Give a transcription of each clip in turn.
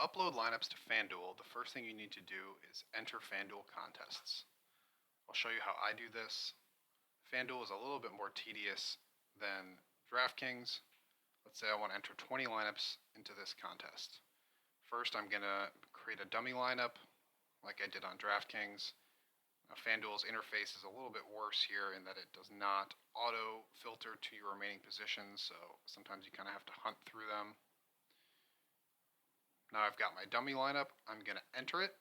upload lineups to FanDuel, the first thing you need to do is enter FanDuel contests. I'll show you how I do this. FanDuel is a little bit more tedious than DraftKings. Let's say I want to enter 20 lineups into this contest. First, I'm going to create a dummy lineup like I did on DraftKings. FanDuel's interface is a little bit worse here in that it does not auto filter to your remaining positions, so sometimes you kind of have to hunt through them. Now I've got my dummy lineup, I'm going to enter it.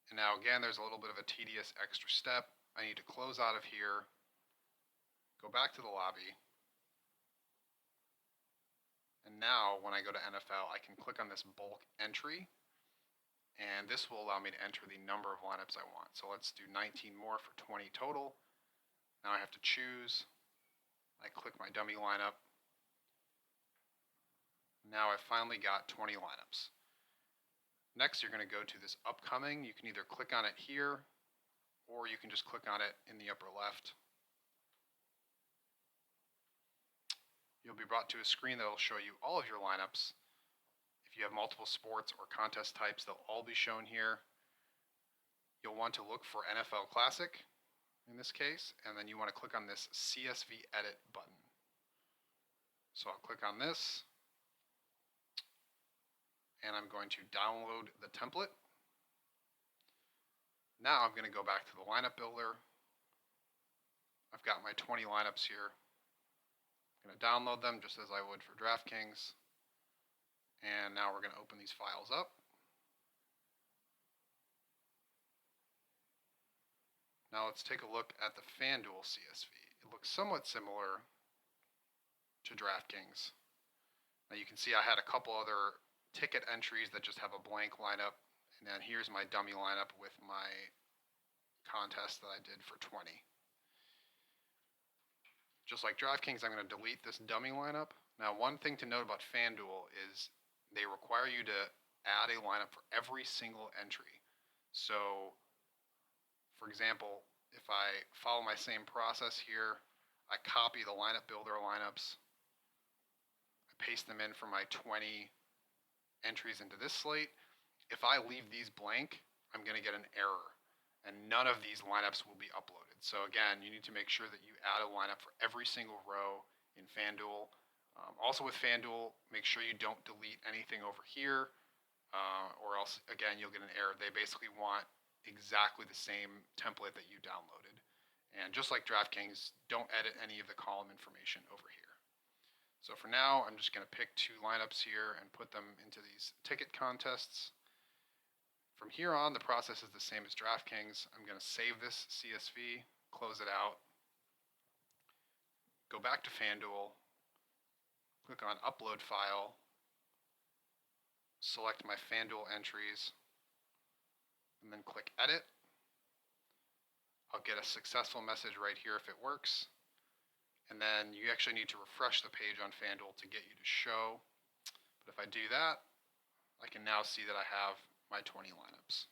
And now again, there's a little bit of a tedious extra step. I need to close out of here, go back to the lobby, and now when I go to NFL, I can click on this bulk entry, and this will allow me to enter the number of lineups I want. So let's do 19 more for 20 total. Now I have to choose. I click my dummy lineup. Now I've finally got 20 lineups. Next, you're going to go to this upcoming. You can either click on it here, or you can just click on it in the upper left. You'll be brought to a screen that will show you all of your lineups. If you have multiple sports or contest types, they'll all be shown here. You'll want to look for NFL Classic in this case, and then you want to click on this CSV Edit button. So I'll click on this, and I'm going to download the template. Now I'm going to go back to the lineup builder. I've got my 20 lineups here. I'm going to download them just as I would for DraftKings. And now we're going to open these files up. Now let's take a look at the FanDuel CSV. It looks somewhat similar to DraftKings. Now you can see I had a couple other ticket entries that just have a blank lineup. And then here's my dummy lineup with my contest that I did for 20. Just like DraftKings, I'm going to delete this dummy lineup. Now one thing to note about FanDuel is they require you to add a lineup for every single entry. So, for example, if I follow my same process here, I copy the lineup builder lineups, I paste them in for my 20 entries into this slate. If I leave these blank, I'm going to get an error, and none of these lineups will be uploaded. So again, you need to make sure that you add a lineup for every single row in FanDuel. Also with FanDuel, make sure you don't delete anything over here, or else, again, you'll get an error. They basically want exactly the same template that you downloaded. And just like DraftKings, don't edit any of the column information over here. So for now, I'm just going to pick 2 lineups here and put them into these ticket contests. From here on, the process is the same as DraftKings. I'm going to save this CSV, close it out, go back to FanDuel, click on Upload File, select my FanDuel entries, and then click Edit. I'll get a successful message right here if it works. And then you actually need to refresh the page on FanDuel to get you to show. But if I do that, I can now see that I have my 20 lineups.